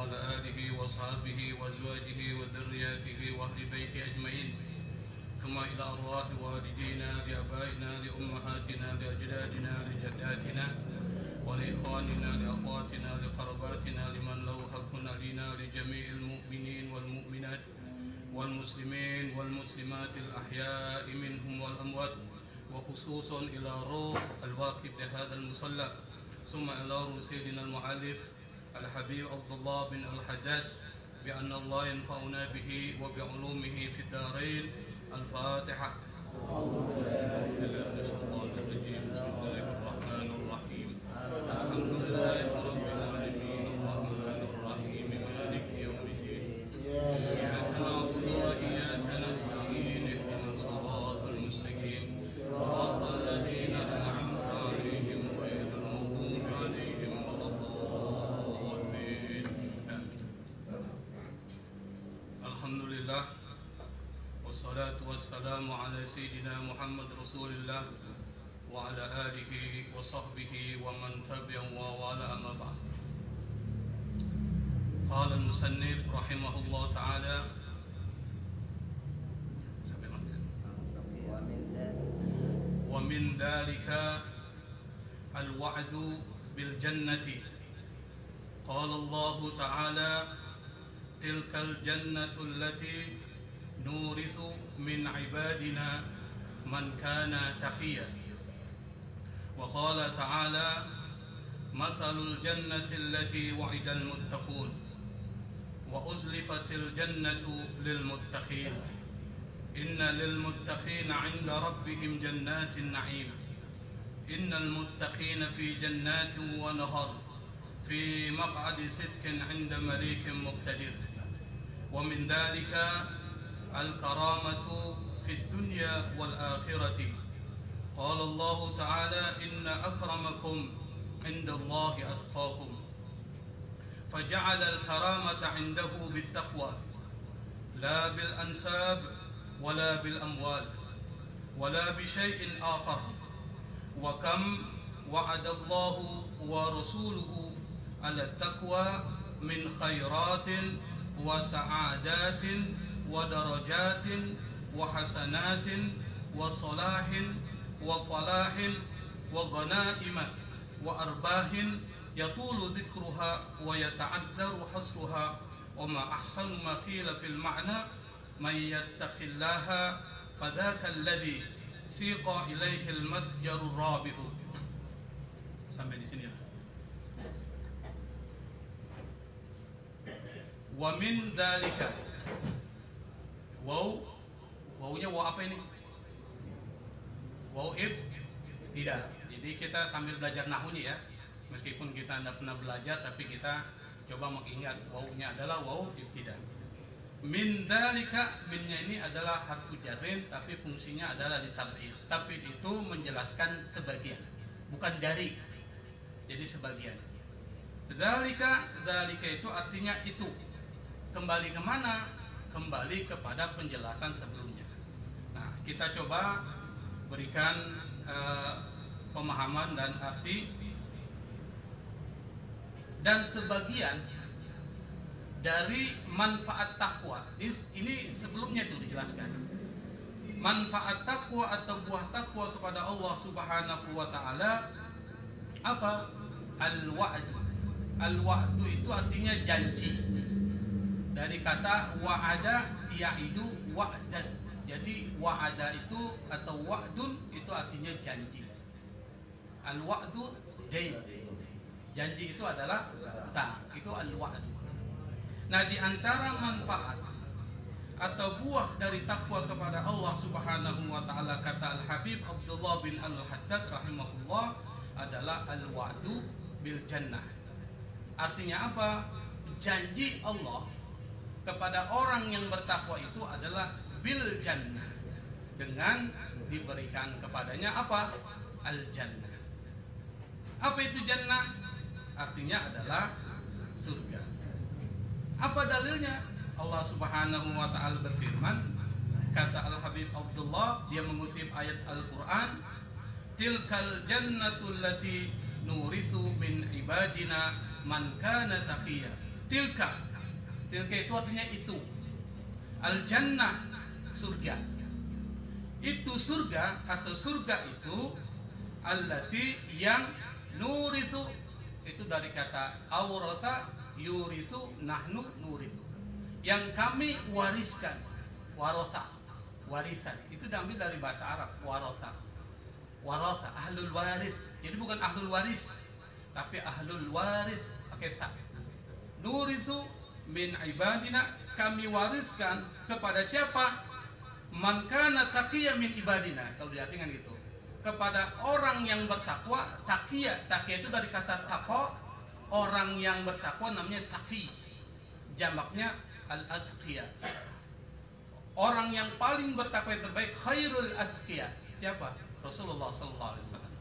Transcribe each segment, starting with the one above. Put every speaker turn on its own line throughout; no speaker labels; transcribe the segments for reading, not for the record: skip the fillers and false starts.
وعلى آله وصحبه وأزواجه وذرياته وأهل بيته أجمعين ثم إلى أرواح والدينا لآبائنا لأمهاتنا لأجدادنا لجداتنا ولإخواننا لأخواتنا لقرباتنا لمن له حق علينا لجميع المؤمنين والمؤمنات والمسلمين والمسلمات الأحياء منهم والأموات وخصوصا إلى روح الواقف لهذا المصلى ثم إلى روح سيدنا المؤلف الحبيب عبد الله بن الحجاج بأن الله ينفعنا به وبعلومه في الدارين. الفاتحة. بسم الله الرحمن الرحيم. الحمد لله رب العالمين الرحمن الرحيم مالك يوم الدين إياك نعبد وإياك نستعين اهدنا الصراط المستقيم صراط الذين أنعمت عليهم غير المغضوب عليهم ولا الضالين. الحمد لله والصلاة والسلام على سيدنا محمد رسول الله وعلى آله وصحبه ومن تبعهم ووالاه أما بعد. قال المصنف رحمه الله تعالى ومن ذلك الوعد بالجنة. قال الله تعالى تلك الجنة التي نورث من عبادنا من كان تقيا. وقال تعالى مثل الجنة التي وعد المتقون وأزلفت الجنة للمتقين إن للمتقين عند ربهم جنات النعيم إن المتقين في جنات ونهر في مقعد صدق عند مليك مقتدر. ومن ذلك الكرامة في الدنيا والآخرة. قال الله تعالى إن أكرمكم عند الله أتقاكم فجعل الكرامة عنده بالتقوى لا بالأنساب ولا بالأموال ولا بشيء آخر. وكم وعد الله ورسوله على التقوى من خيرات وسعادات ودرجات وحسنات وصلاح وفلاح وغنائم وأرباح يطول ذكرها ويتعذر حصرها. وما أحسن ما قيل في المعنى من يتق الله فذاك الذي سيق إليه المتجر الرابح. Sampai di sini lah. Wa min dzalika. Wawunya waw apa ini? Waw tidak. Jadi kita sambil belajar nahwunya ya. Meskipun kita tidak pernah belajar, tapi kita coba mengingat wawunya adalah waw ibtida. Min dzalika, minnya ini adalah harfu jarrin, tapi fungsinya adalah ditab'id. Tapi itu menjelaskan sebagian, bukan dari. Jadi sebagian. Dzalika itu artinya itu. Kembali kemana? Kembali kepada penjelasan sebelumnya. Nah, kita coba berikan pemahaman dan arti. Dan sebagian dari manfaat takwa. Ini sebelumnya itu dijelaskan. Manfaat takwa atau buah takwa kepada Allah Subhanahu wa taala apa? Al-wa'du. Al-wa'du itu artinya janji. Dari kata wa'ada ya'idu wa'dan. Jadi wa'ada itu atau wa'dun itu artinya janji. Al-wa'du dain. Janji itu adalah utang. Itu al-wa'du. Nah, di antara manfaat atau buah dari takwa kepada Allah Subhanahu wa taala kata Al-Habib Abdullah bin Al-Haddad rahimahullah adalah al-wa'du bil jannah. Artinya apa? Janji Allah kepada orang yang bertakwa itu adalah bil jannah, dengan diberikan kepadanya apa? Al jannah. Apa itu jannah? Artinya adalah surga. Apa dalilnya? Allah Subhanahu wa taala berfirman, kata Al-Habib Abdullah, dia mengutip ayat Al-Qur'an, tilkal jannatul lati nurithu min ibadina man kana taqiyya. Tilka itu artinya itu. Al-jannah, surga. Itu surga atau surga itu allati yang nurisu, itu dari kata awrasa yurisu, nahnu nurisu, yang kami wariskan. Warasa, warisan, itu diambil dari bahasa Arab. Warasa, ahlul waris. Jadi bukan ahlul waris, tapi ahlul waris pakai ta. Nurisu min ibadina, kami wariskan kepada siapa? Man kana taqiyya min ibadina. Kalau diartikan gitu, kepada orang yang bertakwa. Taqiyya itu dari kata taqwa. Orang yang bertakwa namanya taqi. Jamaknya al-atqiya. Orang yang paling bertakwa yang terbaik, khairul atqiya. Siapa? Rasulullah sallallahu alaihi wasallam.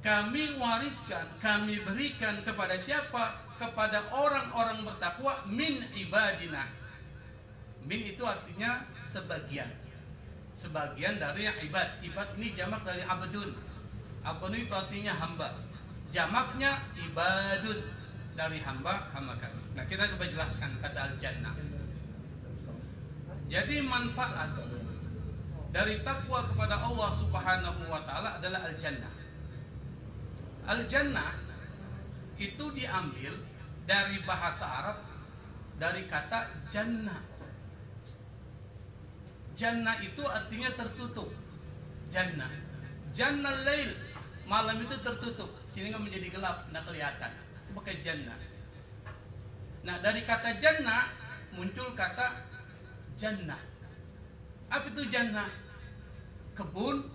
Kami wariskan, kami berikan kepada siapa? Kepada orang-orang bertakwa min ibadina. Min itu artinya sebagian. Sebagian dari ibad. Ibad ini jamak dari abdun. Abdun itu artinya hamba. Jamaknya ibadun, dari hamba kami. Nah, kita coba jelaskan kata al-jannah. Jadi manfaat dari takwa kepada Allah Subhanahu wa taala adalah al-jannah. Al-jannah itu diambil dari bahasa Arab dari kata jannah. Jannah itu artinya tertutup. Jannah. Jannah lail, malam itu tertutup sehingga menjadi gelap, tidak kelihatan. Pakai jannah. Nah, dari kata jannah muncul kata jannah. Apa itu jannah? Kebun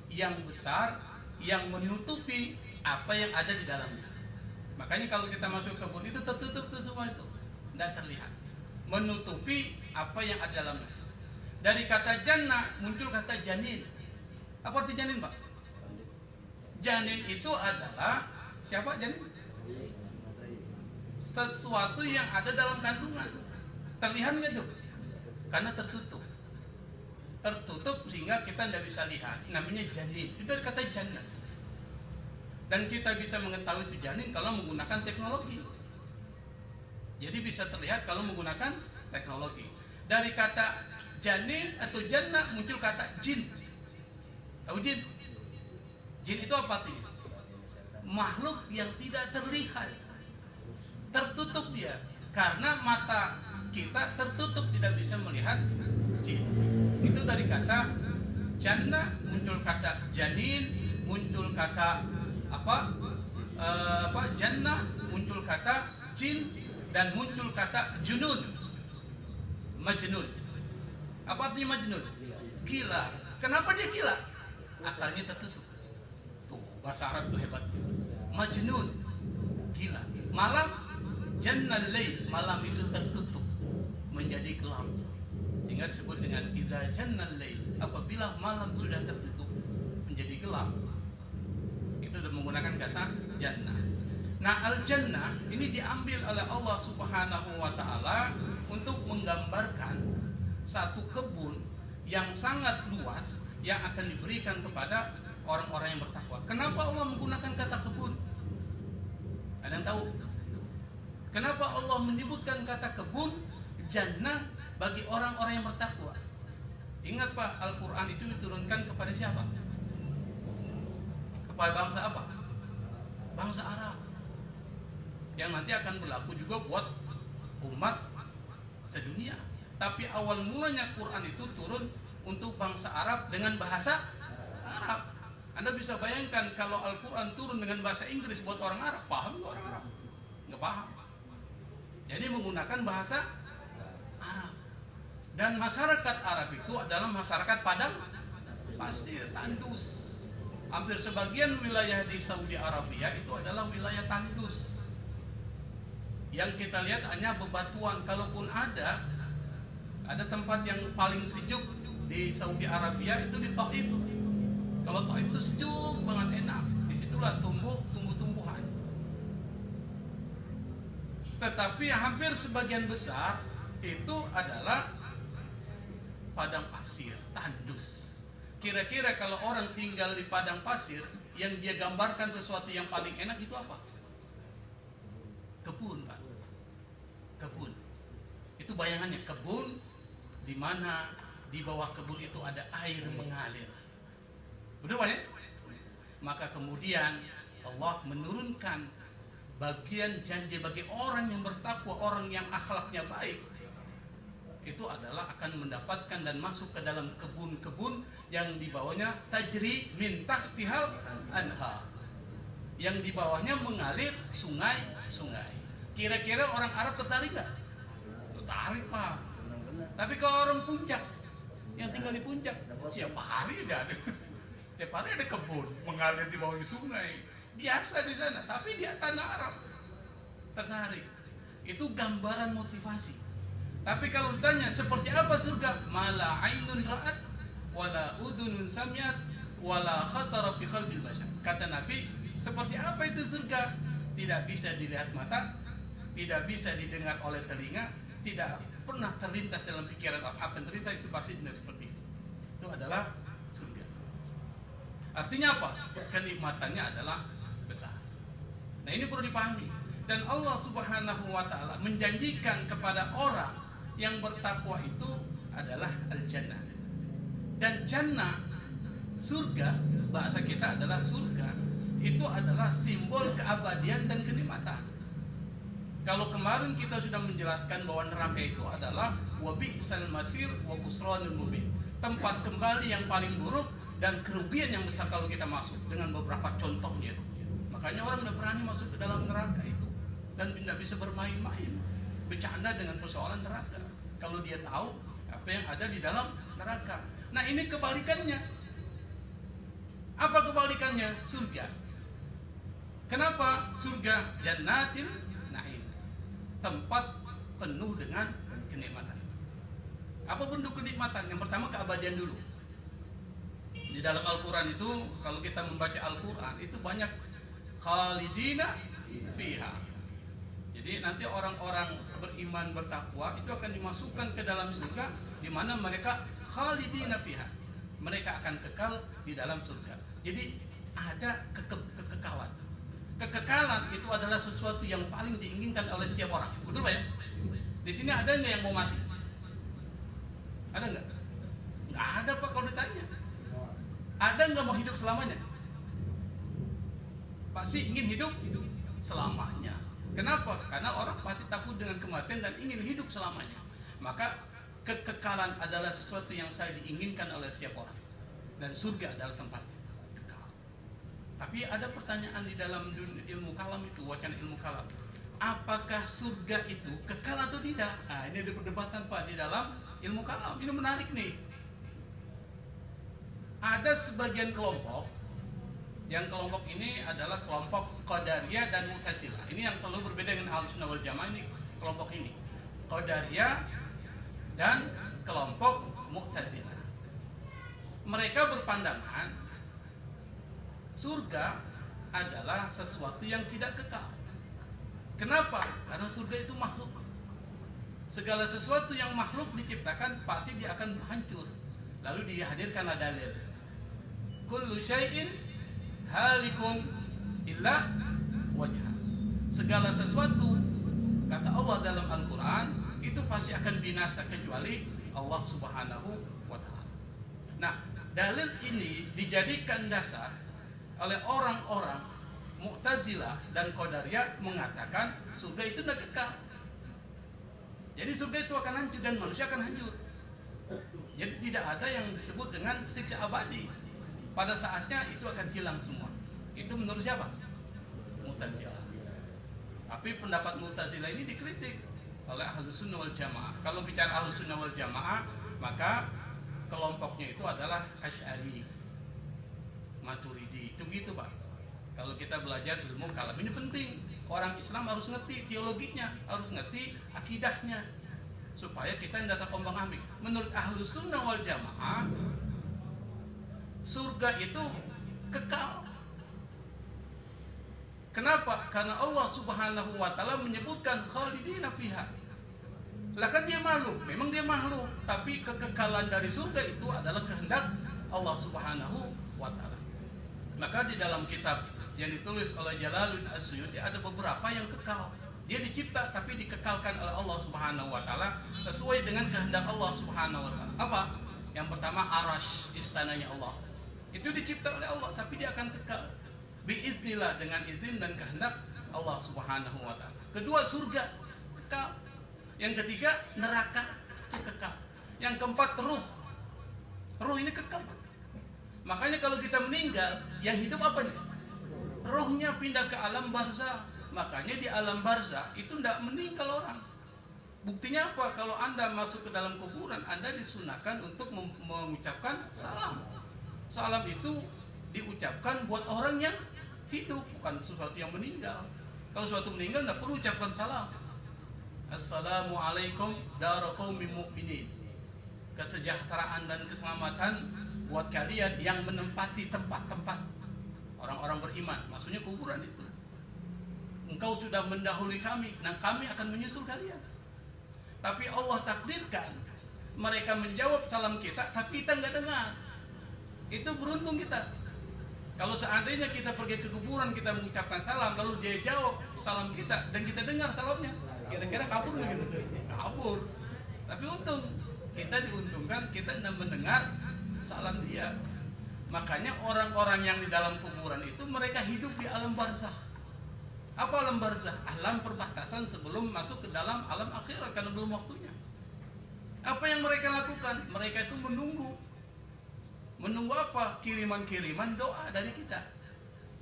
yang besar yang menutupi apa yang ada di dalamnya. Makanya kalau kita masuk kebun itu tertutup tuh semua itu, tidak terlihat. Menutupi apa yang ada di dalamnya. Dari kata jannah muncul kata janin. Apa arti janin, Pak? Janin itu adalah siapa janin? Sesuatu yang ada dalam kandungan. Terlihat nggak tuh? Karena tertutup. Tertutup sehingga kita tidak bisa lihat. Namanya janin. Itu dari kata jannah. Dan kita bisa mengetahui itu janin kalau menggunakan teknologi. Jadi bisa terlihat kalau menggunakan teknologi. Dari kata janin atau jannah muncul kata jin. Tahu jin? Jin itu apa artinya? Makhluk yang tidak terlihat. Tertutup dia. Karena mata kita tertutup, tidak bisa melihat jin. Itu dari kata jannah muncul kata janin, muncul kata jannah, muncul kata jin, dan muncul kata junun. Majnun. Apa artinya majnun? Gila. Kenapa dia gila? Akalnya tertutup. Tuh, bahasa Arab itu hebat. Majnun. Gila. Malam jannal lail, malam itu tertutup menjadi gelap. Ingat disebut dengan idza jannal lail, apabila malam sudah tertutup menjadi gelap. Itu menggunakan kata jannah. Nah, al-jannah ini diambil oleh Allah Subhanahu wa taala untuk menggambarkan satu kebun yang sangat luas yang akan diberikan kepada orang-orang yang bertakwa. Kenapa Allah menggunakan kata kebun? Ada yang tahu? Kenapa Allah menyebutkan kata kebun jannah bagi orang-orang yang bertakwa? Ingat Pak, Al-Quran itu diturunkan kepada siapa? Kepada bangsa apa? Bangsa Arab. Yang nanti akan berlaku juga buat umat sedunia. Tapi awal mulanya Quran itu turun untuk bangsa Arab dengan bahasa Arab. Anda bisa bayangkan kalau Al-Quran turun dengan bahasa Inggris buat orang Arab, paham nggak orang Arab? Nggak paham. Jadi menggunakan bahasa Arab. Dan masyarakat Arab itu adalah masyarakat padang pasir, tandus. Hampir sebagian wilayah di Saudi Arabia itu adalah wilayah tandus. Yang kita lihat hanya bebatuan. Kalaupun ada tempat yang paling sejuk di Saudi Arabia itu di Taif. Kalau Taif itu sejuk banget, enak. Disitulah tumbuh-tumbuhan. Tetapi hampir sebagian besar itu adalah padang pasir, tandus. Kira-kira kalau orang tinggal di padang pasir, yang dia gambarkan sesuatu yang paling enak itu apa? Kebun, Pak. Itu bayangannya, kebun di mana di bawah kebun itu ada air mengalir. Betul Pak ya? Maka kemudian Allah menurunkan bagian janji bagi orang yang bertakwa, orang yang akhlaknya baik. Itu adalah akan mendapatkan dan masuk ke dalam kebun-kebun yang di bawahnya tajri min tahtihal anhar. Yang di bawahnya mengalir sungai-sungai. Kira-kira orang Arab tertarik nggak? Tertarik Pak. Tapi kalau orang puncak, yang tinggal di puncak, tiap hari ada. Tiap hari ada kebun mengalir di bawah sungai. Biasa di sana, tapi di tanah Arab tertarik. Itu gambaran motivasi. Tapi kalau ditanya seperti apa surga, mala ainun ra'at wala udunun sami'at wala khatara fi qalbil bashar. Kata Nabi, seperti apa itu surga? Tidak bisa dilihat mata, tidak bisa didengar oleh telinga, tidak pernah terlintas dalam pikiran apa yang terlintas itu pasti tidak seperti itu. Itu adalah surga. Artinya apa? Kenikmatannya adalah besar. Nah ini perlu dipahami. Dan Allah Subhanahu wa ta'ala menjanjikan kepada orang yang bertakwa itu adalah al-jannah. Dan jannah, surga, bahasa kita adalah surga, itu adalah simbol keabadian dan kenikmatan. Kalau kemarin kita sudah menjelaskan bahwa neraka itu adalah wabi'sal masir wa khusranul mubin, tempat kembali yang paling buruk dan kerugian yang besar kalau kita masuk, dengan beberapa contohnya. Makanya orang tidak berani masuk ke dalam neraka itu dan tidak bisa bermain-main, bercanda dengan persoalan neraka kalau dia tahu apa yang ada di dalam neraka. Nah ini kebalikannya. Apa kebalikannya? Surga. Kenapa surga? Jannatin na'im, tempat penuh dengan kenikmatan. Apa bentuk kenikmatan? Yang pertama keabadian dulu. Di dalam Al-Quran itu, kalau kita membaca Al-Quran itu banyak khalidina fiha. Jadi nanti orang-orang beriman bertakwa itu akan dimasukkan ke dalam surga, di mana mereka khalidina fiha. Mereka akan kekal di dalam surga. Jadi ada kekekalan. Kekekalan itu adalah sesuatu yang paling diinginkan oleh setiap orang. Betul Pak ya? Di sini ada nggak yang mau mati? Ada nggak? Nggak ada Pak kalau ditanya. Ada nggak mau hidup selamanya? Pasti ingin hidup selamanya. Kenapa? Karena orang pasti takut dengan kematian dan ingin hidup selamanya. Maka kekekalan adalah sesuatu yang saya diinginkan oleh setiap orang. Dan surga adalah tempatnya. Tapi ada pertanyaan di dalam ilmu kalam itu, wacana ilmu kalam. Apakah surga itu kekal atau tidak? Nah, ini ada perdebatan Pak di dalam ilmu kalam. Ini menarik nih. Ada sebagian kelompok, yang kelompok ini adalah kelompok Qadariyah dan Mu'tazilah. Ini yang selalu berbeda dengan Ahlussunnah wal Jamaah, ini kelompok ini. Qadariyah dan kelompok Mu'tazilah. Mereka berpandangan surga adalah sesuatu yang tidak kekal. Kenapa? Karena surga itu makhluk. Segala sesuatu yang makhluk diciptakan pasti dia akan hancur. Lalu dihadirkanlah dalil. Kullu syai'in halikun illa wajha. Segala sesuatu, kata Allah dalam Al-Quran, itu pasti akan binasa kecuali Allah Subhanahu wa ta'ala. Nah, dalil ini dijadikan dasar oleh orang-orang Mu'tazilah dan Qadariyah mengatakan surga itu tidak kekal. Jadi surga itu akan hancur dan manusia akan hancur. Jadi tidak ada yang disebut dengan siksa abadi. Pada saatnya itu akan hilang semua. Itu menurut siapa? Mu'tazilah. Tapi pendapat Mu'tazilah ini dikritik oleh Ahlussunnah wal Jamaah. Kalau bicara Ahlussunnah wal Jamaah, maka kelompoknya itu adalah Asy'ari, Maturidi, itu gitu Pak. Kalau kita belajar ilmu kalam ini penting. Orang Islam harus ngerti teologinya, harus ngerti akidahnya, supaya kita tidak terombang-ambing. Menurut Ahlussunnah wal Jamaah, surga itu kekal. Kenapa? Karena Allah Subhanahu wa ta'ala menyebutkan khalidina fiha. Lah kan dia makhluk, memang dia makhluk, tapi kekekalan dari surga itu adalah kehendak Allah Subhanahu wa ta'ala. Maka di dalam kitab yang ditulis oleh Jalaluddin As-Suyuti ada beberapa yang kekal. Dia dicipta tapi dikekalkan oleh Allah Subhanahu wa taala sesuai dengan kehendak Allah Subhanahu wa taala. Apa? Yang pertama arash, istananya Allah. Itu dicipta oleh Allah tapi dia akan kekal. Biiznillah, dengan izin dan kehendak Allah Subhanahu wa taala. Kedua, surga kekal. Yang ketiga, neraka itu kekal. Yang keempat, ruh. Ruh ini kekal. Makanya kalau kita meninggal, yang hidup apa nih? Ruhnya pindah ke alam barzah. Makanya di alam barzah itu tidak meninggal orang. Buktinya apa? Kalau Anda masuk ke dalam kuburan, Anda disunahkan untuk mengucapkan salam. Salam itu diucapkan buat orang yang hidup, bukan sesuatu yang meninggal. Kalau sesuatu meninggal tidak perlu ucapkan salam. Assalamualaikum dara qaumin mu'minin. Kesejahteraan dan keselamatan buat kalian yang menempati tempat-tempat orang-orang beriman. Maksudnya kuburan itu. Engkau sudah mendahului kami, nah kami akan menyusul kalian. Tapi Allah takdirkan mereka menjawab salam kita, tapi kita nggak dengar. Itu beruntung kita. Kalau seandainya kita pergi ke kuburan, kita mengucapkan salam, lalu dia jawab salam kita dan kita dengar salamnya, kira-kira kabur nggak gitu? Kabur. Tapi untung kita diuntungkan, kita mendengar salam dia. Makanya orang-orang yang di dalam kuburan itu mereka hidup di alam barzah. Apa alam barzah? Alam perbatasan sebelum masuk ke dalam alam akhirat karena belum waktunya. Apa yang mereka lakukan? Mereka itu menunggu. Menunggu apa? Kiriman-kiriman doa dari kita.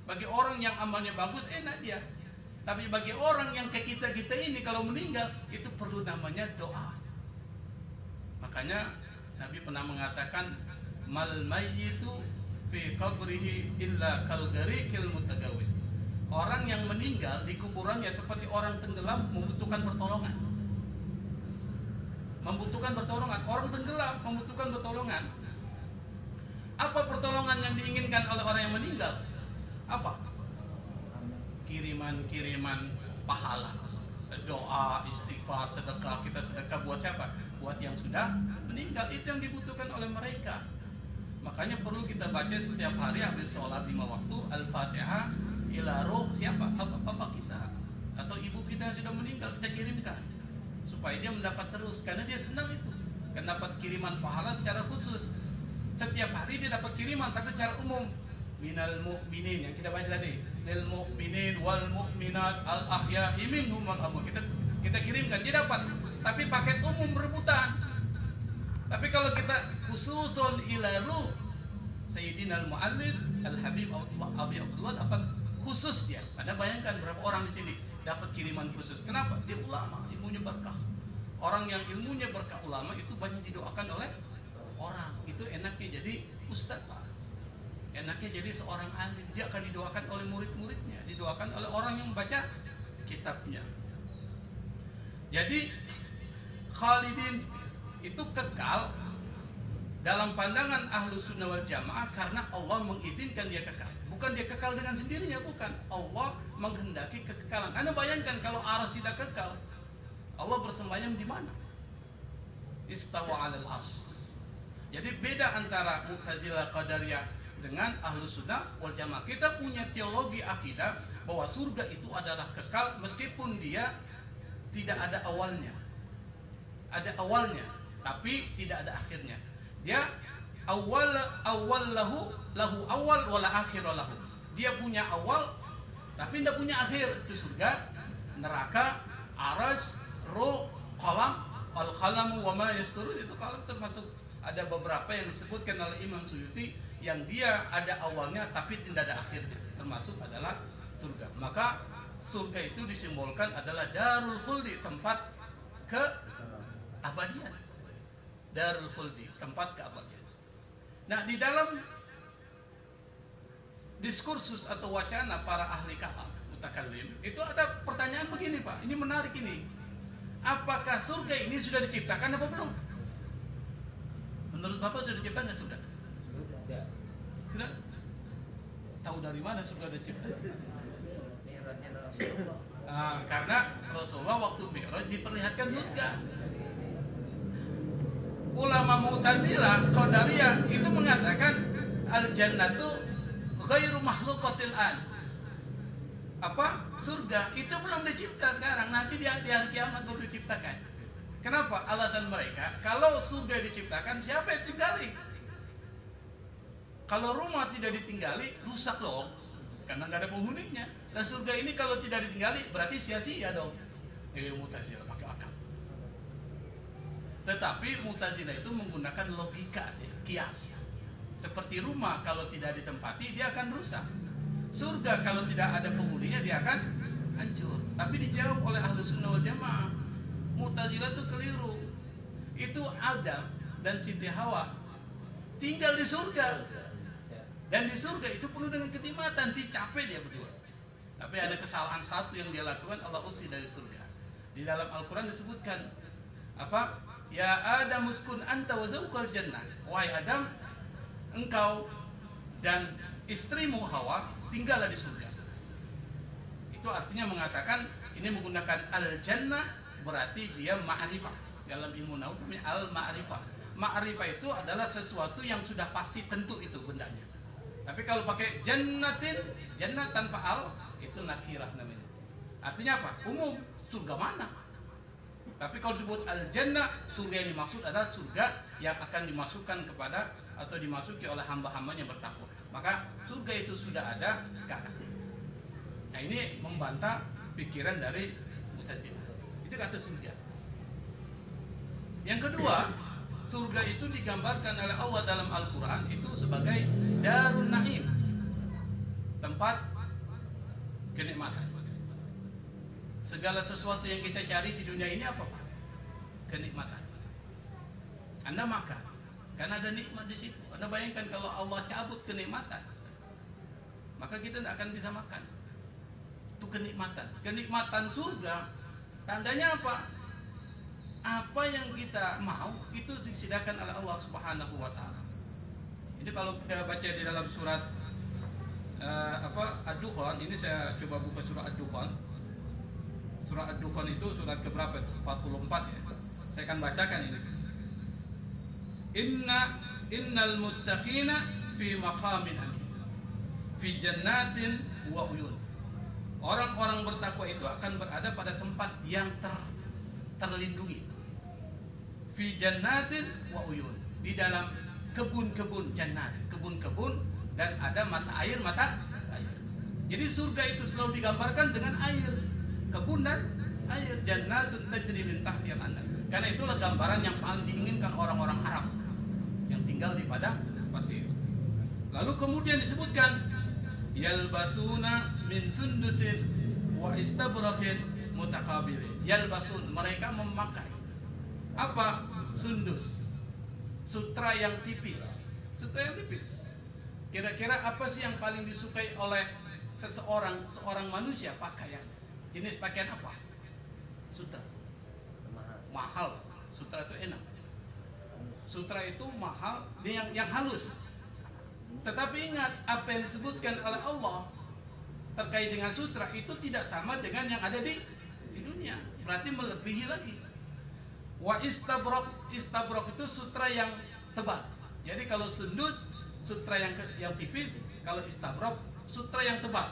Bagi orang yang amalnya bagus, enak dia. Tapi bagi orang yang kayak kita-kita ini kalau meninggal, itu perlu namanya doa. Makanya Nabi pernah mengatakan, mal mayyitu fi qabrihi illa kal gharikil mutagawis. Orang yang meninggal di kuburannya seperti orang tenggelam membutuhkan pertolongan. Membutuhkan pertolongan. Orang tenggelam membutuhkan pertolongan. Apa pertolongan yang diinginkan oleh orang yang meninggal? Apa? Kiriman-kiriman pahala, doa, istighfar, sedekah. Kita sedekah buat siapa? Buat yang sudah meninggal. Itu yang dibutuhkan oleh mereka. Makanya perlu kita baca setiap hari habis sholat 5 waktu Al-Fatihah ila ruh siapa? Bapak kita atau ibu kita yang sudah meninggal, kita kirimkan supaya dia mendapat terus, karena dia senang itu, kan dapat kiriman pahala secara khusus. Setiap hari dia dapat kiriman, tapi secara umum minal mu'minin yang kita baca tadi, lil mu'minin wal mu'minat al ahya'i minhum wal amwat, kita kirimkan, dia dapat, tapi paket umum berebutan. Tapi kalau kita khususun ila ruh Sayyidina al-Mu'allid Al-Habib Abi Abdullah dapat khusus dia. Anda bayangkan berapa orang di sini dapat kiriman khusus. Kenapa? Dia ulama, ilmunya berkah. Orang yang ilmunya berkah ulama itu banyak didoakan oleh orang. Itu enaknya jadi ustadz, Pak. Enaknya jadi seorang alim. Dia akan didoakan oleh murid-muridnya, didoakan oleh orang yang baca kitabnya. Jadi khalidin itu kekal dalam pandangan ahlu sunnah wal jamaah karena Allah mengizinkan dia kekal. Bukan dia kekal dengan sendirinya, bukan. Allah menghendaki kekekalan. Anda bayangkan kalau arsy tidak kekal, Allah bersembayang di mana? Istawa 'alal arsy. Jadi beda antara Mu'tazilah Qadariyah dengan ahlu sunnah wal jamaah. Kita punya teologi akidah bahwa surga itu adalah kekal meskipun dia tidak ada awalnya. Ada awalnya, tapi tidak ada akhirnya. Dia awal lahu awal wala akhir lahu. Dia punya awal tapi tidak punya akhir. Itu surga, neraka, araj, ruh, qalam, al-qalamu wa ma yasturun. Itu kalau termasuk ada beberapa yang disebutkan oleh Imam Suyuti yang dia ada awalnya tapi tidak ada akhirnya. Termasuk adalah surga. Maka surga itu disimbolkan adalah darul khuldi, tempat keabadian. Darul khuldi, tempat keabadian. Nah, di dalam diskursus atau wacana para ahli kalam, mutakallim, itu ada pertanyaan begini, Pak. Ini menarik ini. Apakah surga ini sudah diciptakan atau belum? Menurut Bapak sudah diciptakan nggak surga? Sudah. Tahu dari mana surga diciptakan? Karena Rasulullah waktu Mi'raj diperlihatkan surga. Ulama Mu'tazilah, Qadariyah itu mengatakan al-jannatu ghairu makhluqatil an. surga itu belum dicipta sekarang, nanti di hari kiamat baru diciptakan. Kenapa? Alasan mereka, kalau surga diciptakan, siapa yang tinggali? Kalau rumah tidak ditinggali, rusak dong, karena nggak ada penghuninya. Nah surga ini kalau tidak ditinggali, berarti sia-sia dong. Mu'tazilah pakai akal. Tetapi Mu'tazilah itu menggunakan logika, kias. Seperti rumah kalau tidak ditempati, dia akan rusak. Surga kalau tidak ada penghuninya, dia akan hancur. Tapi dijawab oleh Ahlus Sunnah wal Jamaah, Mu'tazilah itu keliru. Itu Adam dan Siti Hawa tinggal di surga. Dan di surga itu penuh dengan kenikmatan, capek dia berdua. Tapi ada kesalahan satu yang dia lakukan, Allah usir dari surga. Di dalam Al-Quran disebutkan Ya Adam uskun anta wa zawqal jannah. Wahai Adam, engkau dan istrimu Hawa tinggallah di surga. Itu artinya mengatakan, ini menggunakan al-jannah, berarti dia ma'rifah. Dalam ilmu nahu namanya al-ma'rifah. Ma'rifah itu adalah sesuatu yang sudah pasti tentu itu bendanya. Tapi kalau pakai jannatin, jannah tanpa al, itu nakirah namanya. Artinya apa? Umum, surga mana? Tapi kalau disebut al-jannah, surga yang dimaksud adalah surga yang akan dimasukkan kepada atau dimasuki oleh hamba-hambanya bertakwa. Maka surga itu sudah ada sekarang. Nah ini membantah pikiran dari Mu'tazilah. Itu kata surga. Yang kedua, surga itu digambarkan oleh Allah dalam Al-Quran itu sebagai Darun Naim, tempat kenikmatan. Segala sesuatu yang kita cari di dunia ini apa Pak? Kenikmatan. Anda makan, karena ada nikmat di situ. Anda bayangkan kalau Allah cabut kenikmatan, maka kita tidak akan bisa makan. Itu kenikmatan. Kenikmatan surga, tandanya apa? Apa yang kita mau itu disediakan oleh Allah Subhanahu wa taala. Ini kalau kita baca di dalam surat Ad-Dukhan, ini saya coba buka surat Ad-Dukhan. Surat Ad-Dukhan itu surat keberapa? 44 ya. Saya akan bacakan ini. Innal muttaqina fi maqamin amin. Fi jannatin wa uyun. Orang-orang bertakwa itu akan berada pada tempat yang terlindungi. Fi jannatin wa uyun, di dalam kebun-kebun jannat, kebun-kebun dan ada mata air. Jadi surga itu selalu digambarkan dengan air, kebun dan air. Jannatun tajri min tahtihal anhar. Karena itulah gambaran yang paling diinginkan orang-orang Arab yang tinggal di padang pasir. Lalu kemudian disebutkan yalbasuna min sundusin wa istabrakin mutaqabilin. Yalbasun, mereka memakai apa? Sundus, sutra yang tipis. Sutra yang tipis. Kira-kira apa sih yang paling disukai oleh seorang manusia? Pakaian. Jenis pakaian apa? Sutra. Mahal. Sutra itu enak. Sutra itu mahal, yang halus. Tetapi ingat, apa yang disebutkan oleh Allah terkait dengan sutra itu tidak sama dengan yang ada di dunia. Berarti melebihi lagi. Wa istabrok itu sutra yang tebal. Jadi kalau sundus sutra yang tipis, kalau istabrok sutra yang tebal.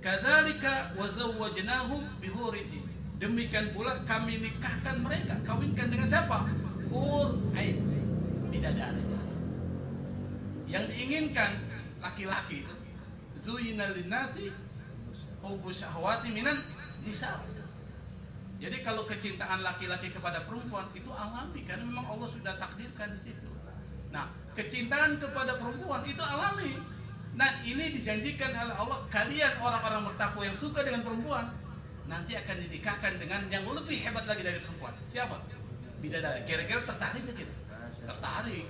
Kadzalika wa zawwajnahum bihurin. Demikian pula kami nikahkan mereka, kawinkan dengan siapa? Hur ain, bidadari. Yang diinginkan laki-laki itu zuyina linnasi hubbu syahwati minan nisa. Jadi kalau kecintaan laki-laki kepada perempuan itu alami, karena memang Allah sudah takdirkan di situ. Nah, kecintaan kepada perempuan itu alami. Nah, ini dijanjikan oleh Allah, kalian orang-orang bertakwa yang suka dengan perempuan nanti akan dinikahkan dengan yang lebih hebat lagi dari perempuan. Siapa? Bidadari. Kira-kira tertarik nggak kita? Tertarik.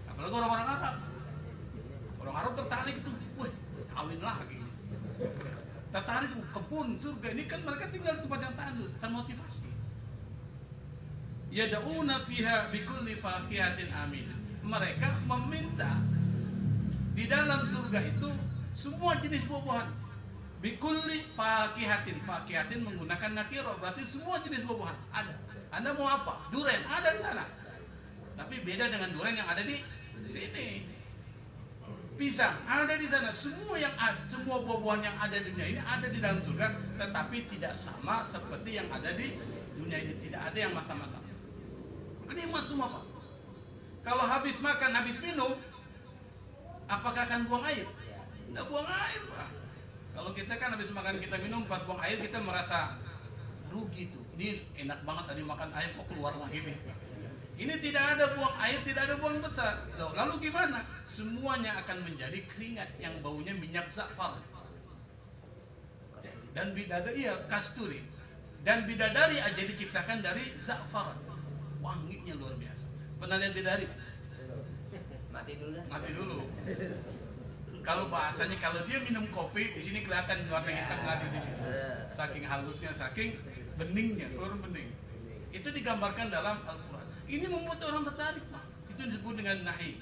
Apalagi orang-orang Arab. Orang Arab tertarik itu, wah, kawin lagi. Tertarik kebun surga ini kan mereka tinggal di tempat yang tandus, termotivasi. Yad'una fiha bikulli faqihatin amin. Mereka meminta di dalam surga itu semua jenis buah-buahan. Bikulli faqihatin, faqihatin menggunakan nakiro, berarti semua jenis buah-buahan ada. Anda mau apa? Duren ada di sana. Tapi beda dengan duren yang ada di sini. pisang ada di sana, semua buah-buahan yang ada di dunia ini ada di dalam surga, tetapi tidak sama seperti yang ada di dunia ini. Tidak ada yang masa-masa. Kenikmat semua Pak. Kalau habis makan, habis minum, apakah akan buang air? Tidak buang air Pak. Kalau kita kan habis makan kita minum, pas buang air kita merasa rugi tuh. Ini enak banget tadi makan air kok keluar lagi nih. Ini tidak ada buang air, tidak ada buang besar. Lalu gimana? Semuanya akan menjadi keringat yang baunya minyak za'far. Dan bidadari, iya, kasturi. Dan bidadari aja diciptakan dari za'far. Wanginya luar biasa. Pernah lihat bidadari?
Mati dulu dah.
Mati dulu. Kalau bahasanya, kalau dia minum kopi, di sini kelihatan warna hitam nggak di sini. Saking halusnya, saking beningnya, keluar bening. Itu digambarkan dalam Al-Quran. Ini membuat orang tertarik, Pak. Itu disebut dengan nahi.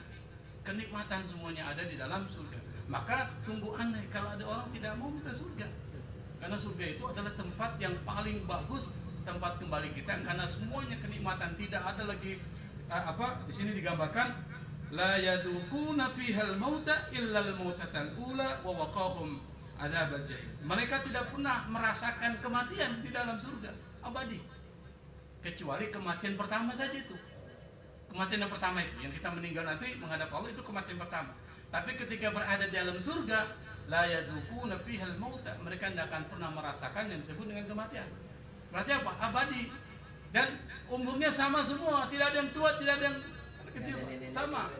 Kenikmatan semuanya ada di dalam surga. Maka sungguh aneh kalau ada orang tidak mau ke surga. Karena surga itu adalah tempat yang paling bagus, tempat kembali kita. Karena semuanya kenikmatan, tidak ada lagi di sini digambarkan la yadukuna fihal mauta illal mautatal ula wa waqahum adzabal jahim. Mereka tidak pernah merasakan kematian di dalam surga abadi, kecuali kematian pertama saja itu. Kematian yang pertama itu, yang kita meninggal nanti menghadap Allah, itu kematian pertama. Tapi ketika berada di dalam surga, la yadukuna fihal mauta, mereka tidak akan pernah merasakan yang disebut dengan kematian. Berarti apa? Abadi. Dan umurnya sama semua, tidak ada yang tua, tidak ada yang kecil, sama.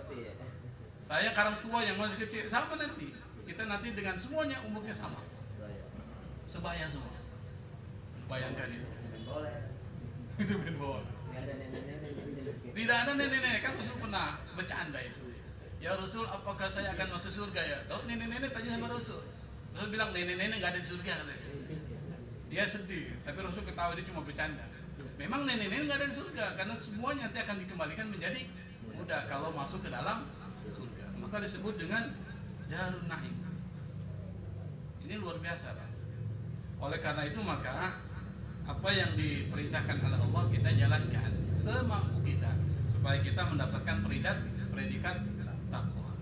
Saya karang tua yang masih kecil, sama nanti. Kita nanti dengan semuanya umurnya sama. Sebaya semua. Bayangkan itu. Itu main bola. Tidak ada nenek-nenek, kan Rasul pernah bercanda itu. Ya Rasul, apakah saya akan masuk surga ya? Kalau nenek-nenek tanya sama Rasul. Rasul bilang nenek-nenek nggak ada di surga katanya. Dia sedih, tapi Rasul ketawa, dia cuma bercanda. Memang nenek-nenek nggak ada di surga, karena semuanya nanti akan dikembalikan menjadi muda kalau masuk ke dalam surga. Maka disebut dengan Darun Naim. Ini luar biasa, Pak. Oleh karena itu maka apa yang diperintahkan oleh Allah kita jalankan semampu kita supaya kita mendapatkan predikat takwa.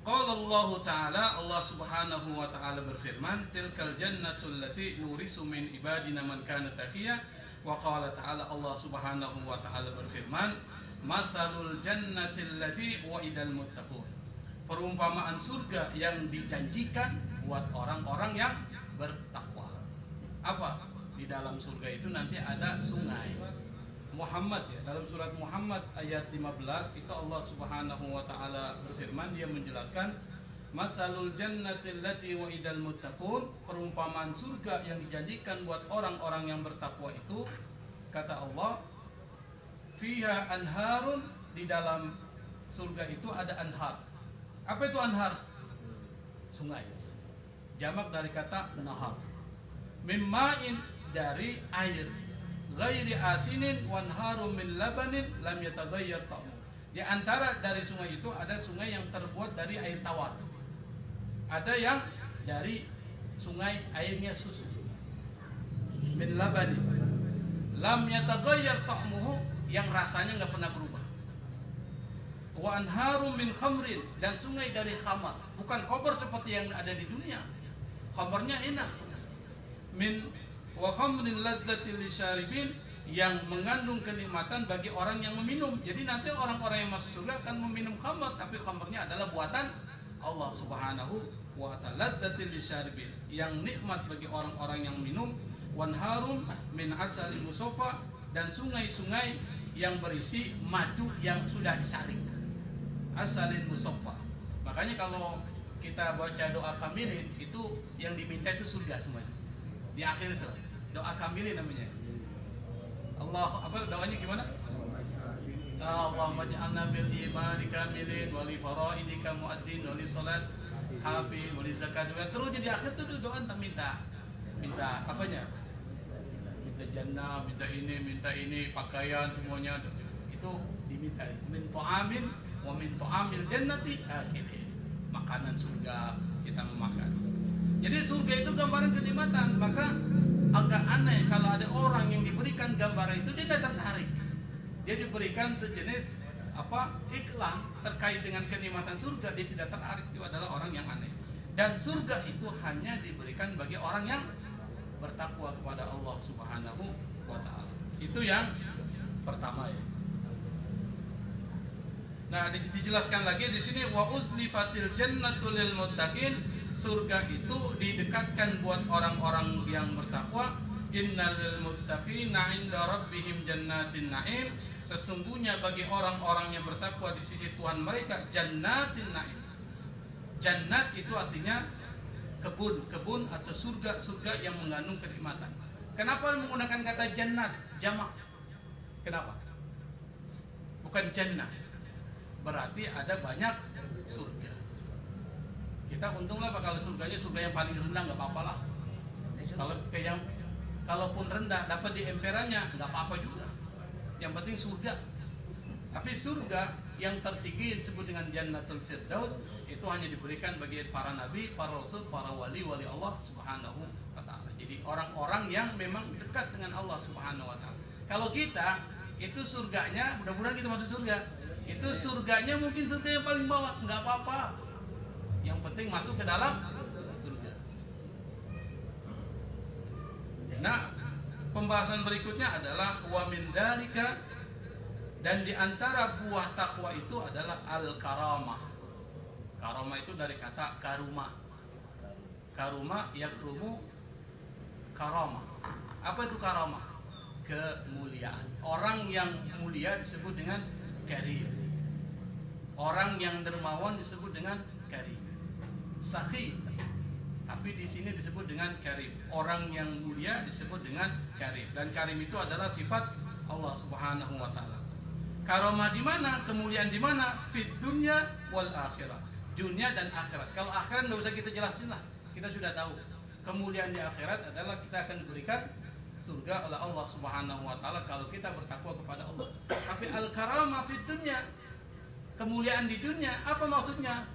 Qala Allah Ta'ala, Allah Subhanahu wa taala berfirman, tilkal jannatul lati nurisu min ibadina man kana taqiyya. Wa qala ta'ala, Allah Subhanahu wa taala berfirman, matsalul jannatil lati wa'idal muttaqun. Perumpamaan surga yang dijanjikan buat orang-orang yang bertakwa. Apa? Di dalam surga itu nanti ada sungai. Muhammad ya, dalam surat Muhammad ayat 15 itu Allah Subhanahu wa taala berfirman, dia menjelaskan masalul jannatil lati wa'idal muttaqun, perumpamaan surga yang dijanjikan buat orang-orang yang bertakwa itu, kata Allah, fiha anharun, di dalam surga itu ada anhar. Apa itu anhar? Sungai. Jamak dari kata nahar. Mimma'in, dari air. Ghairi asinin wanharum min labanin lam yataghayyar ta'mu. Di antara dari sungai itu ada sungai yang terbuat dari air tawar. Ada yang dari sungai airnya susu. Min labanin lam yataghayyar ta'muhu, yang rasanya enggak pernah berubah. Wa anharum min khamrin, dan sungai dari khamar, bukan khamar seperti yang ada di dunia. Khamarnya enak. Min wa khamrin ladzatil lisyaribin, yang mengandung kenikmatan bagi orang yang meminum. Jadi nanti orang-orang yang masuk surga akan meminum khamar, tapi khamarnya adalah buatan Allah Subhanahu wa ta'ala. Ladzatil lisyaribin, yang nikmat bagi orang-orang yang minum. Wanharum min asalin musaffa, dan sungai-sungai yang berisi madu yang sudah disaring. Asalin musaffa. Makanya kalau kita baca doa kamilin, itu yang diminta itu surga semuanya. Di akhir itu doa kamilin namanya. Allah, apa doanya gimana? Allahumma ja'alna bil imani kamilin wa li faraidika muaddin wa li salat hafid wa li zakat. Terus di akhir tuh doa entah minta apanya? Minta jannah, minta ini, pakaian semuanya itu diminta. Min ta'amin wa min ta'amil jannati akilin. Makanan surga kita memakan. Jadi surga itu gambaran kenikmatan. Maka agak aneh kalau ada orang yang diberikan gambaran itu dia tidak tertarik. Dia diberikan sejenis iklan terkait dengan kenikmatan surga, dia tidak tertarik, itu adalah orang yang aneh. Dan surga itu hanya diberikan bagi orang yang bertakwa kepada Allah Subhanahu wa taala. Itu yang pertama ya. Nah, dijelaskan lagi di sini, wa uslifatil jannatu lil muttaqin, surga itu didekatkan buat orang-orang yang bertakwa. Innal muttaqina 'inda rabbihim jannatin na'im, sesungguhnya bagi orang-orang yang bertakwa di sisi Tuhan mereka jannatin na'im. Jannat itu artinya kebun atau surga yang mengandung kenikmatan. Kenapa menggunakan kata jannat jamak? Kenapa? Bukan jannah. Berarti ada banyak surga. Kita untunglah kalau surganya surga yang paling rendah, nggak apa-apa lah. Kalaupun rendah dapat di emperannya nggak apa-apa juga. Yang penting surga. Tapi surga yang tertinggi disebut dengan Jannatul Firdaus, itu hanya diberikan bagi para nabi, para rasul, para wali Allah Subhanahu wa taala. Jadi orang-orang yang memang dekat dengan Allah Subhanahu wa taala. Kalau kita itu surganya, mudah-mudahan kita masuk surga. Itu surganya mungkin surga yang paling bawah, enggak apa-apa. Yang penting masuk ke dalam surga. Nah, pembahasan berikutnya adalah wa min dzalika, dan di antara buah takwa itu adalah al-karamah. Karamah itu dari kata karuma. Karuma yakrumu karamah. Apa itu karamah? Kemuliaan. Orang yang mulia disebut dengan karim. Orang yang dermawan disebut dengan karim. Sakhi, tapi di sini disebut dengan karim. Orang yang mulia disebut dengan karim. Dan karim itu adalah sifat Allah Subhanahu wa taala. Karamah di mana? Kemuliaan di mana? Fit dunya wal akhirah. Dunia dan akhirat. Kalau akhirat nggak usah kita jelasin lah, kita sudah tahu. Kemuliaan di akhirat adalah kita akan diberikan surga oleh Allah Subhanahu wa taala kalau kita bertakwa kepada Allah. Tapi al-karamah fit dunya, kemuliaan di dunia, apa maksudnya?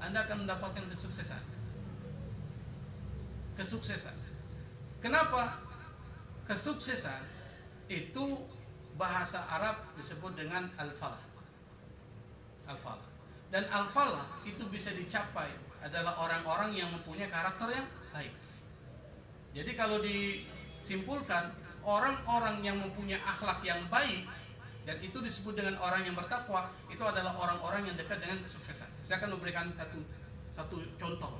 Anda akan mendapatkan kesuksesan. Kesuksesan. Kenapa? Kesuksesan itu bahasa Arab disebut dengan al-falah. Al-falah. Dan al-falah itu bisa dicapai adalah orang-orang yang mempunyai karakter yang baik. Jadi kalau disimpulkan, orang-orang yang mempunyai akhlak yang baik, dan itu disebut dengan orang yang bertakwa, itu adalah orang-orang yang dekat dengan kesuksesan. Saya akan memberikan satu contoh.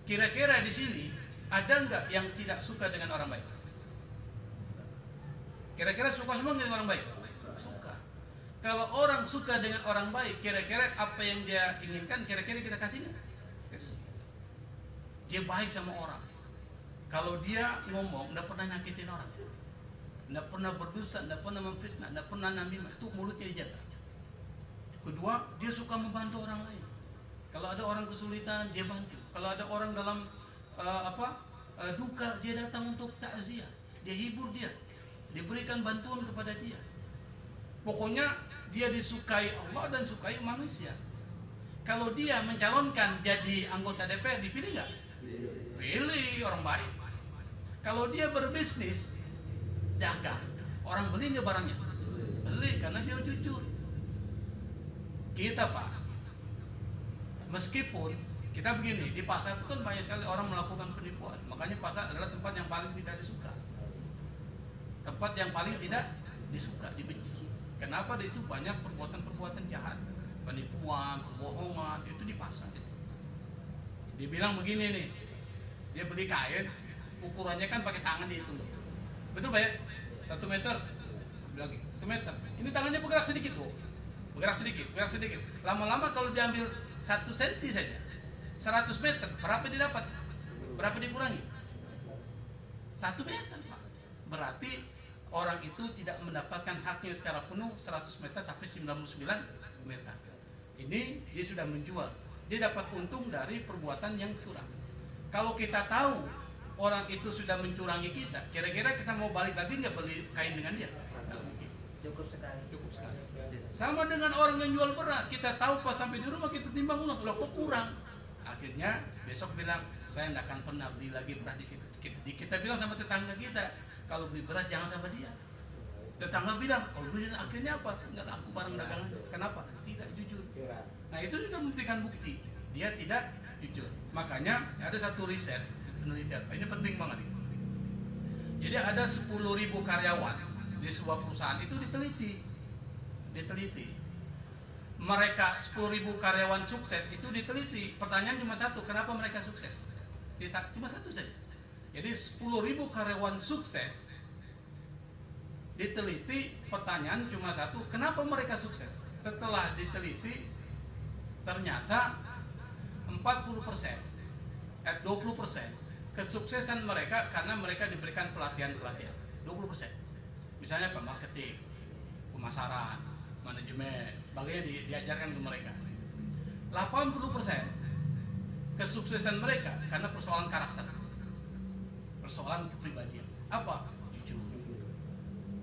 Kira-kira di sini ada nggak yang tidak suka dengan orang baik? Kira-kira suka semua dengan orang baik? Suka. Kalau orang suka dengan orang baik, kira-kira apa yang dia inginkan, kira-kira kita kasih nggak? Kasih. Dia baik sama orang. Kalau dia ngomong, nggak pernah nyakitin orang, nggak pernah berdusta, nggak pernah memfitnah, nggak pernah namimah, itu mulutnya dijaga. Kedua, dia suka membantu orang lain. Kalau ada orang kesulitan, dia bantu. Kalau ada orang dalam duka, dia datang untuk takziah, dia hibur dia. Diberikan bantuan kepada dia. Pokoknya dia disukai Allah dan sukai manusia. Kalau dia mencalonkan jadi anggota DPR, dipilih nggak? Pilih, orang baik. Kalau dia berbisnis, dagang, orang beli nggak barangnya? Beli, karena dia jujur. Kita Pak, meskipun kita begini, di pasar itu kan banyak sekali orang melakukan penipuan. Makanya pasar adalah tempat yang paling tidak disuka. Tempat yang paling tidak disuka, dibenci. Kenapa? Di situ banyak perbuatan-perbuatan jahat, penipuan, kebohongan, itu di pasar itu. Dia bilang begini nih, dia beli kain, ukurannya kan pakai tangan dia hitung. Betul Pak ya? 1 meter, lagi 1 meter. Ini tangannya bergerak sedikit tuh, bergerak sedikit. Lama-lama kalau diambil 1 senti saja, 100 meter, berapa dia dapat? Berapa dikurangi? 1 meter Pak. Berarti orang itu tidak mendapatkan haknya secara penuh 100 meter, tapi 99 meter. Ini dia sudah menjual. Dia dapat untung dari perbuatan yang curang. Kalau kita tahu orang itu sudah mencurangi kita, kira-kira kita mau balik lagi nggak beli kain dengan dia?
Cukup sekali.
Sama dengan orang yang jual beras, kita tahu pas sampai di rumah kita timbang ulang, loh kok kurang? Akhirnya besok bilang, saya tidak akan pernah beli lagi beras di situ. Kita bilang sama tetangga kita, kalau beli beras jangan sama dia. Tetangga bilang, oh akhirnya apa? Nggak laku barang dagangan. Kenapa? Tidak jujur. Nah itu sudah memberikan bukti dia tidak jujur. Makanya ada satu riset penelitian, ini penting banget ini. Jadi ada 10.000 karyawan di sebuah perusahaan itu diteliti. Mereka 10.000 karyawan sukses itu diteliti. Pertanyaan cuma satu, kenapa mereka sukses? Cuma satu saja. Jadi 10.000 karyawan sukses diteliti, pertanyaan cuma satu, kenapa mereka sukses? Setelah diteliti, ternyata 20% kesuksesan mereka karena mereka diberikan pelatihan 20%. Misalnya apa? Marketing, pemasaran, manajemen, sebagainya diajarkan ke mereka. 80% kesuksesan mereka karena persoalan karakter, persoalan kepribadian. Apa? Jujur.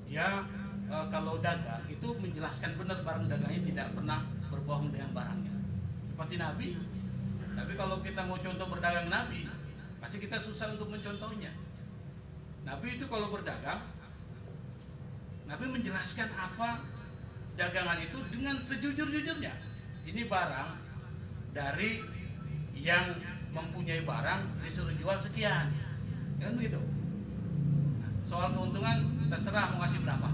Dia kalau dagang itu menjelaskan benar barang dagangnya, tidak pernah berbohong dengan barangnya. Seperti Nabi. Tapi kalau kita mau contoh berdagang Nabi, pasti kita susah untuk mencontohnya. Nabi itu kalau berdagang, Nabi menjelaskan apa dagangan itu dengan sejujur-jujurnya. Ini barang dari yang mempunyai barang disuruh jual sekian, kan begitu. Nah, soal keuntungan terserah mau kasih berapa.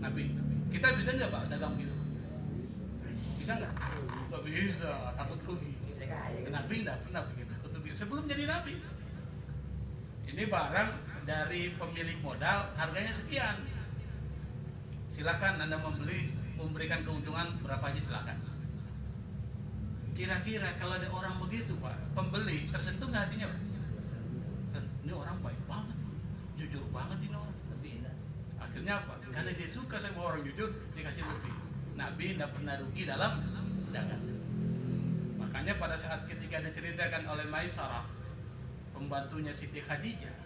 Nabi, kita bisa nggak Pak dagang gitu? Bisa nggak? Nggak bisa, takut rugi. Nabi nggak pernah begitu. Sebelum jadi Nabi, ini barang dari pemilik modal harganya sekian. Silakan Anda memberikan keuntungan berapa aja silakan. Kira-kira kalau ada orang begitu Pak, pembeli tersentuh nggak hatinya Pak? Ini orang baik banget, jujur banget ini orang. Akhirnya apa? Karena dia suka sama orang jujur, dikasih lebih. Nabi tidak pernah rugi dalam dagang. Makanya pada saat ketika diceritakan oleh Maisarah, pembantunya Siti Khadijah,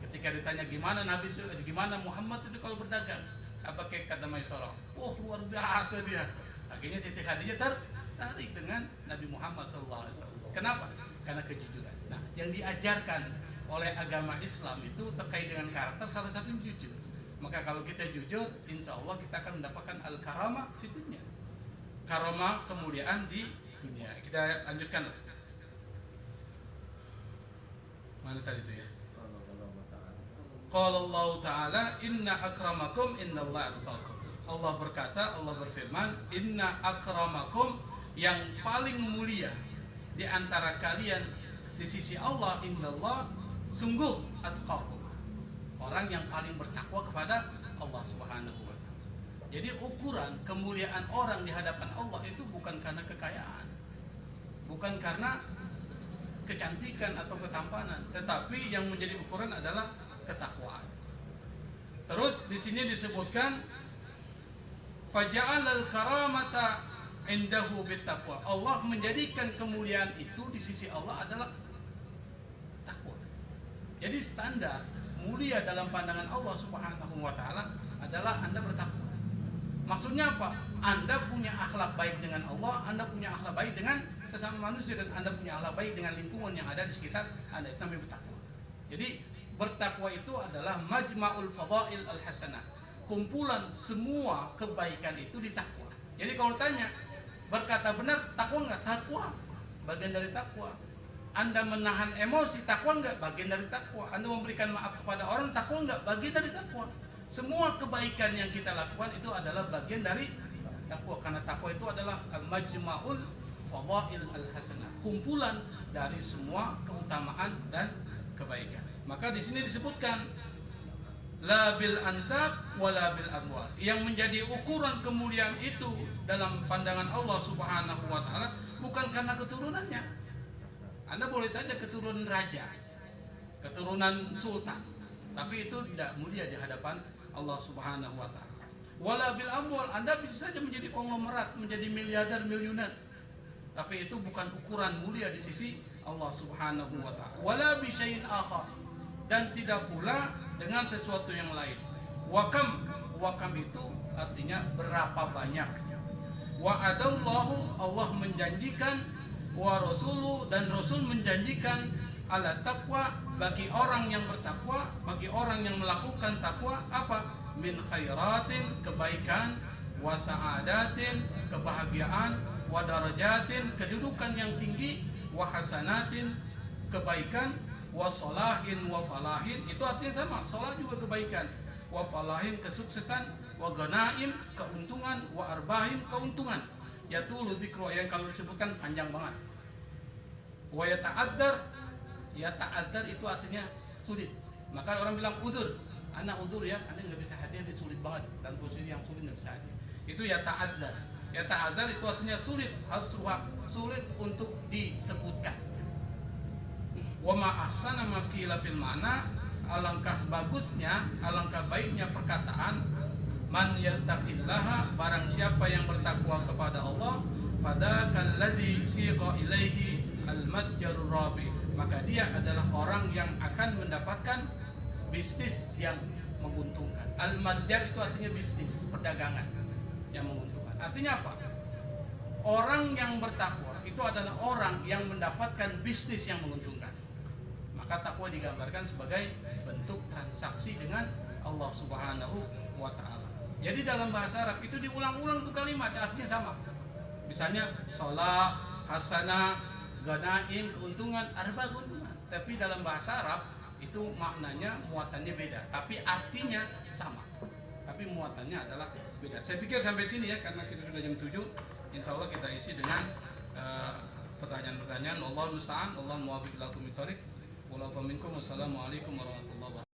ketika ditanya gimana Nabi itu, gimana Muhammad itu kalau berdagang, apa kata Maisarah? Oh luar biasa dia. Akhirnya Siti Khadijah tertarik dengan Nabi Muhammad SAW. Kenapa? Karena kejujuran. Nah, yang diajarkan oleh agama Islam itu terkait dengan karakter, salah satunya jujur. Maka kalau kita jujur, insya Allah kita akan mendapatkan al-karamah fi dunya. Karamah, kemuliaan di dunia. Kita lanjutkan. Mana tadi itu ya? Qala Allah Ta'ala, inna akramakum innallaha atqakum. Allah berkata, Allah berfirman, inna akramakum, yang paling mulia di antara kalian di sisi Allah, innallah, sungguh atqakum, orang yang paling bertakwa kepada Allah Subhanahu wa ta'ala. Jadi ukuran kemuliaan orang di hadapan Allah itu bukan karena kekayaan, bukan karena kecantikan atau ketampanan, tetapi yang menjadi ukuran adalah ketakwaan. Terus di sini disebutkan faja'alal karamata indahu bittaqwa. Allah menjadikan kemuliaan itu di sisi Allah adalah takwa. Jadi standar mulia dalam pandangan Allah Subhanahu wa ta'ala adalah Anda bertakwa. Maksudnya apa? Anda punya akhlak baik dengan Allah, Anda punya akhlak baik dengan sesama manusia, dan Anda punya akhlak baik dengan lingkungan yang ada di sekitar Anda. Itu namanya bertakwa. Jadi bertakwa itu adalah majma'ul fadail al-hasanah, kumpulan semua kebaikan itu di takwa. Jadi kalau tanya, berkata benar takwa enggak? Takwa, bagian dari takwa. Anda menahan emosi, takwa enggak? Bagian dari takwa. Anda memberikan maaf kepada orang, takwa enggak? Bagian dari takwa. Semua kebaikan yang kita lakukan itu adalah bagian dari takwa, karena takwa itu adalah majma'ul fadail al-hasanah, kumpulan dari semua keutamaan dan kebaikan. Maka di sini disebutkan la bil ansab wala bil amwal. Yang menjadi ukuran kemuliaan itu dalam pandangan Allah Subhanahu wa taala bukan karena keturunannya. Anda boleh saja keturunan raja, keturunan sultan, tapi itu tidak mulia di hadapan Allah Subhanahu wa taala. Wala bil amwal, Anda bisa saja menjadi konglomerat, menjadi miliarder, miliuner, tapi itu bukan ukuran mulia di sisi Allah Subhanahu wa taala. Wala bi syai'in akhar, dan tidak pula dengan sesuatu yang lain. Wakam itu artinya berapa banyak. Wa'adallahu, Allah menjanjikan, wa rasuluhu, dan Rasul menjanjikan, ala taqwa, bagi orang yang bertakwa, bagi orang yang melakukan takwa, apa? min khairatin, kebaikan, wa sa'adatin, kebahagiaan, wa darajatin, kedudukan yang tinggi, wa hasanatin, kebaikan, wa solahin wa falahin, itu artinya sama, solah juga kebaikan, wa falahin kesuksesan, wa ganaim keuntungan, wa arbahin keuntungan. Yatulu dzikru, yang kalau disebutkan panjang banget. Wa yata'addar, yata'addar itu artinya sulit. Maka orang bilang udzur, anak udzur ya, anda nggak bisa hadir, di sulit banget, dan posisi yang sulit nggak bisa hadir. Itu yata'addar. Yata'addar itu artinya sulit, hasruha, sulit untuk disebutkan. Wa ma ahsana ma qila fil ma'na, alangkah bagusnya, alangkah baiknya perkataan man yattaqillaha, barang siapa yang bertakwa kepada Allah, fadzakal ladzi siqa ilaihi al-matjarur rabi, maka dia adalah orang yang akan mendapatkan bisnis yang menguntungkan. Al-matjar itu artinya bisnis, perdagangan yang menguntungkan. Artinya apa? Orang yang bertakwa itu adalah orang yang mendapatkan bisnis yang menguntungkan. Maka takwa digambarkan sebagai bentuk transaksi dengan Allah Subhanahu wa ta'ala. Jadi dalam bahasa Arab itu diulang-ulang tuh kalimat, artinya sama. Misalnya salah, hasanah, ganaim, keuntungan, arba keuntungan. Tapi dalam bahasa Arab itu maknanya, muatannya beda, tapi artinya sama. Tapi muatannya adalah beda. Saya pikir sampai sini ya, karena kita sudah jam 7. Insya Allah kita isi dengan pertanyaan-pertanyaan. Allah musta'an, Allah muwaffiq lakum bithoriq. Wassalamualaikum warahmatullahi wabarakatuh.